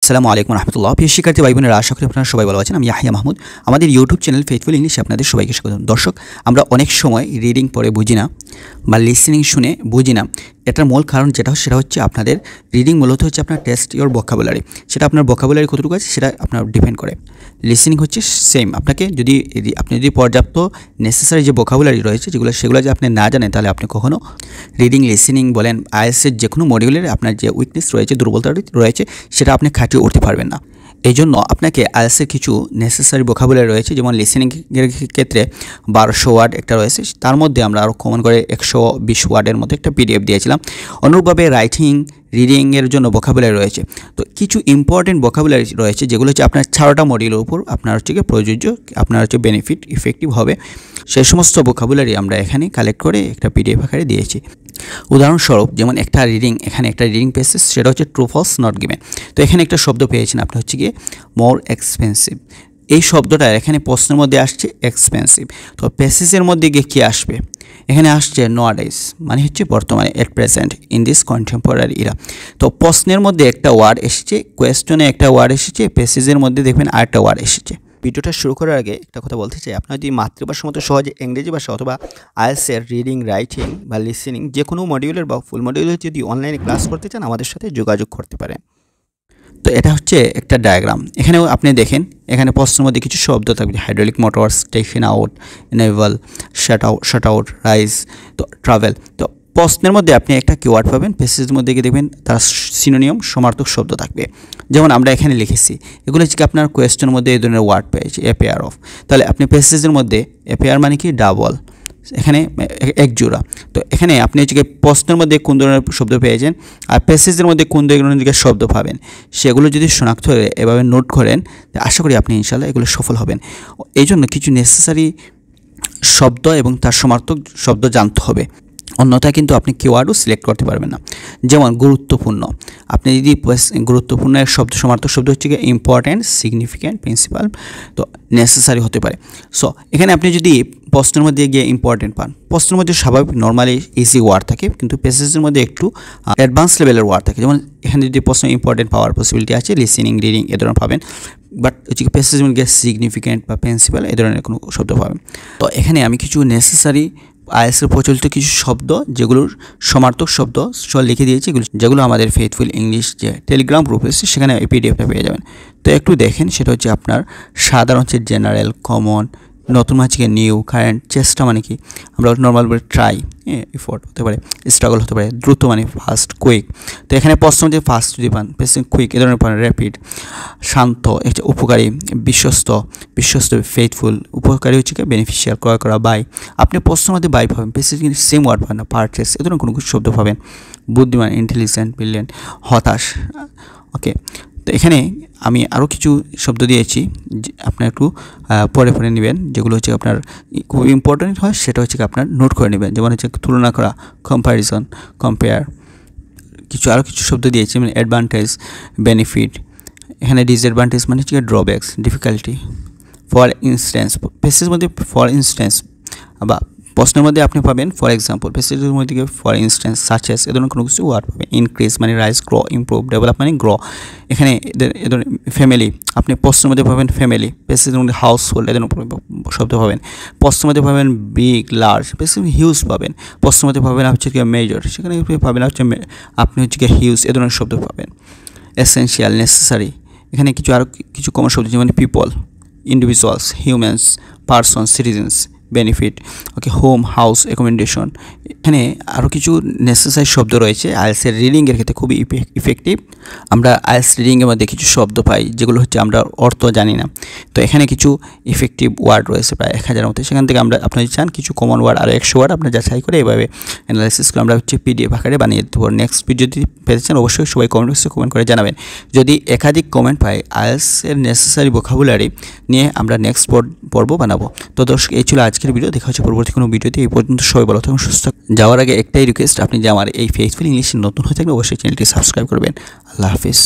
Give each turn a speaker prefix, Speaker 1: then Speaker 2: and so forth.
Speaker 1: আসসালামু আলাইকুম রহমতুল্লাহ। প্রিয় শিক্ষার্থী ভাই বোনেরা, আশা করি আপনারা সবাই ভালো আছেন। আমি ইয়াহিয়া মাহমুদ। আমাদের ইউটিউব চ্যানেল ফেথফুল ইংলিশে আপনাদের সবাইকে স্বাগত। দর্শক, আমরা অনেক সময় রিডিং পড়ে বুঝি না বা লিসেনিং শুনে বুঝি না। এটার মূল কারণ সেটা হচ্ছে আপনাদের রিডিং মূলত হচ্ছে আপনার টেস্ট ইওর ভোকাবুলারি। সেটা আপনার ভোকাবুলারি কতটুকু আছে সেটা আপনার ডিপেন্ড করে। লিসেনিং হচ্ছে সেম। আপনি যদি পর্যাপ্ত নেসেসারি যে ভোকাবুলারি রয়েছে সেগুলো যদি আপনি না জানেন, তাহলে আপনি কখনো রিডিং লিসেনিং বলেন আইএলটিএসের যে কোনো মডিউলের আপনার যে উইকনেস রয়েছে, দুর্বলতা রয়েছে, সেটা আপনি কাটিয়ে উঠতে পারবেন না। এই জন্য আপনাকে আইএলটিএসের কিছু নেসেসারি ভোকাবুলারি রয়েছে, যেমন লিসেনিংয়ের ক্ষেত্রে 1200 ওয়ার্ড একটা রয়েছে। তার মধ্যে আমরা আরও কমন করে 120 ওয়ার্ডের মধ্যে একটা পিডিএফ দিয়েছিলাম। অনুরূপভাবে রাইটিং রিডিংয়ের জন্য ভোকাবুলারি রয়েছে। তো কিছু ইম্পর্টেন্ট ভোকাবুলারি রয়েছে যেগুলো হচ্ছে আপনার 4টা মডিউলের উপর আপনার হচ্ছে প্রযোজ্য, আপনার হচ্ছে বেনিফিট ইফেক্টিভ হবে। সেই সমস্ত ভোকাবুলারি আমরা এখানে কালেক্ট করে একটা পিডিএফ আকারে দিয়েছি। উদাহরণস্বরূপ, যেমন একটা রিডিং পেসেস, সেটা হচ্ছে ট্রু ফলস নট গিভেন। তো এখানে একটা শব্দ পেয়েছেন আপনি, হচ্ছে গিয়ে মোর এক্সপেন্সিভ। এই শব্দটা এখানে প্রশ্নের মধ্যে আসছে এক্সপেন্সিভ। তো পেসেসের মধ্যে গিয়ে কী আসবে? এখানে আসছে নোয়াডাইস, মানে হচ্ছে বর্তমানে, at present, in this contemporary Ira. তো প্রশ্নের মধ্যে একটা ওয়ার্ড এসেছে, কোয়েশ্চনে একটা ওয়ার্ড এসেছে, পেসেজের মধ্যে দেখবেন আরেকটা ওয়ার্ড এসেছে। ভিডিওটা শুরু করার আগে একটা কথা বলতে চাই, আপনার যদি মাতৃভাষার মতো সহজে ইংরেজি ভাষা অথবা আইএলটিএসের রিডিং, রাইটিং বা লিসেনিং যে কোনো মডিউলের বা ফুল মডিউলের যদি অনলাইনে ক্লাস করতে চান, আমাদের সাথে যোগাযোগ করতে পারেন। তো এটা হচ্ছে একটা ডায়াগ্রাম। এখানেও আপনি দেখেন, এখানে প্রশ্নের মধ্যে কিছু শব্দ থাকবে, hydraulic motors, taken out, enable, shut out, rise, তো ট্রাভেল। তো প্রশ্নের মধ্যে আপনি একটা কিওয়ার্ড পাবেন, পেসেজের মধ্যে গিয়ে দেখবেন তার সিনোনিম সমার্থক শব্দ থাকবে। যেমন আমরা এখানে লিখেছি, এগুলো হচ্ছে আপনার কোয়েশ্চেনের মধ্যে এই ধরনের ওয়ার্ড পেয়েছি, অ্যাপেয়ার অফ। তাহলে আপনি পেসেজের মধ্যে অ্যাপেয়ার মানে কি ডাবল, এখানে এক জোড়া। তো এখানে আপনি হচ্ছে প্রশ্নের মধ্যে কোন ধরনের শব্দ পেয়েছেন আর প্যাসেজের মধ্যে কোন ধরনের শব্দ পাবেন, সেগুলো যদি শনাক্ত করে এভাবে নোট করেন, আশা করি আপনি ইনশাআল্লাহ এগুলো সফল হবেন। এই জন্য কিছু নেসেসারি শব্দ এবং তার সমার্থক শব্দ জানতে হবে, অন্যথায় কিন্তু আপনি কিওয়ার্ডও সিলেক্ট করতে পারবেন না। যেমন গুরুত্বপূর্ণ, আপনি যদি গুরুত্বপূর্ণ এক শব্দ সমার্থক শব্দ হচ্ছে ইম্পর্ট্যান্ট, সিগনিফিক্যান্ট, প্রিন্সিপাল, তো নেসেসারি হতে পারে। সো এখানে আপনি যদি প্রশ্নের মধ্যে গিয়ে ইম্পর্টেন্ট পান, প্রশ্নের মধ্যে স্বাভাবিক নর্মালি ইজি ওয়ার্ড থাকে, কিন্তু পেসেজের মধ্যে একটু অ্যাডভান্স লেভেলের ওয়ার্ড থাকে। যেমন এখানে যদি প্রশ্ন ইম্পর্টেন্ট পাওয়ার পসিবিলিটি আছে, লিসেনিং, রিডিং এ ধরনের পাবেন, বাট হচ্ছে পেসেজের মধ্যে সিগনিফিক্যান্ট বা প্রিন্সিপাল এ ধরনের কোনো শব্দ পাবেন। তো এখানে আমি কিছু নেসেসারি আইএলটিএসের প্রচলিত কিছু শব্দ, যেগুলোর সমার্থক শব্দ লিখে দিয়েছি, যেগুলো আমাদের ফেথফুল ইংলিশ যে টেলিগ্রাম গ্রুপ এসেছে সেখানে এই পিডিএফটা পেয়ে যাবেন। তো একটু দেখেন, সেটা হচ্ছে আপনার সাধারণ হচ্ছে জেনারেল, কমন, নতুন হচ্ছে নিউ, কারেন্ট, চেষ্টা মানে কি আমরা নর্মাল বলে ট্রাই, এফোর্ট হতে পারে, স্ট্রাগল হতে পারে, দ্রুত মানে ফাস্ট, কুইক। তো এখানে প্রশ্ন যে ফাস্ট যদি পান, পেসেন্ট, কুইক এ ধরনের পান, র্যাপিড, শান্ত, একটা উপকারী, বিশ্বস্ত, ফেথফুল, উপকারী হচ্ছে কি বেনিফিশিয়াল, ক্রয় করা, বাই। আপনি প্রশ্নের মধ্যে বাই পাবেন, পেসেন্ট কিন্তু সেম ওয়ার্ড পাবেন না, পারচেস এ ধরনের কোনো কিছু শব্দ পাবেন, বুদ্ধিমান, ইন্টেলিজেন্ট, ব্রিলিয়েন্ট, হতাশ। ওকে, তো এখানে আমি আরও কিছু শব্দ দিয়েছি, আপনার একটু পরে নেবেন, যেগুলো হচ্ছে আপনার খুব ইম্পর্টেন্ট হয়, সেটা হচ্ছে আপনার নোট করে নেবেন। যেমন হচ্ছে তুলনা করা, কম্প্যারিজন, কম্পেয়ার। আরও কিছু শব্দ দিয়েছি, মানে অ্যাডভান্টেজ, বেনিফিট। এখানে ডিসঅ্যাডভান্টেজ মানে হচ্ছে ড্রব্যাকস, ডিফিকাল্টি। ফর ইনস্ট্যান্স, পেসেজের মধ্যে ফর ইনস্ট্যান্স, বা প্রশ্নের মধ্যে আপনি পাবেন ফর এক্সাম্পল, পেসেজের মধ্যে ফর ইনস্ট্যান্স, সাচেস এ ধরনের কোনো কিছু ওয়ার্ড পাবেন। ইনক্রিজ মানে রাইজ, গ্রো, ইমপ্রুভ, ডেভেলপ মানে গ্রো। এখানে এ ধরনের ফ্যামিলি, আপনি প্রশ্নের মধ্যে পাবেন ফ্যামিলি, পেসেজের মধ্যে হাউস হোল্ড এ ধরনের শব্দ পাবেন। প্রশ্নের মধ্যে পাবেন বিগ, লার্জ, পেসেজ হিউজ পাবেন। প্রশ্নের মধ্যে পাবেন হচ্ছে কি মেজর, সেখানে পাবেন হচ্ছে আপনি হচ্ছে কি হিউজ এ ধরনের শব্দ পাবেন। এসেনশিয়াল, নেসেসারি, এখানে আরও কিছু কমন শব্দ, যেমন people, individuals, humans, person, citizens, benefit. Okay, home, house, accommodation. এখানে আরও কিছু নেসেসারি শব্দ রয়েছে আইএলটিএসের রিডিংয়ের ক্ষেত্রে খুবই ইফেক্টিভ। আমরা আইএলটিএস রিডিংয়ের মধ্যে কিছু শব্দ পাই যেগুলো হচ্ছে আমরা অর্থ জানি না। তো এখানে কিছু ইফেক্টিভ ওয়ার্ড রয়েছে প্রায় 1000-এর মতো। সেখান থেকে আপনি চান কিছু কমন ওয়ার্ড আরও 100 ওয়ার্ড আপনার যাচাই করে এভাবে অ্যানালাইসিস করে আমরা হচ্ছে পিডিএফ আকারে বানিয়ে দিতে পারবো। নেক্সট ভিডিও যদি পেতে চান, অবশ্যই সবাই কমেন্ট করে জানাবেন। যদি একাধিক কমেন্ট পাই, আইএলটিএসের নেসেসারি ভোকাবুলারি নিয়ে আমরা নেক্সট পর্ব বানাবো। তো দর্শক, এই ছিল আজকের ভিডিও। দেখা হচ্ছে পরবর্তী কোনো ভিডিওতে। এই পর্যন্ত সবাই ভালো থাকুন, সুস্থ। যাওয়ার আগে একটাই রিকোয়েস্ট, আপনি যে আমার এই ফেথফুল ইংলিশ নতুন হয়ে থাকলে অবশ্যই চ্যানেলটি সাবস্ক্রাইব করবেন। আল্লাহ হাফিজ।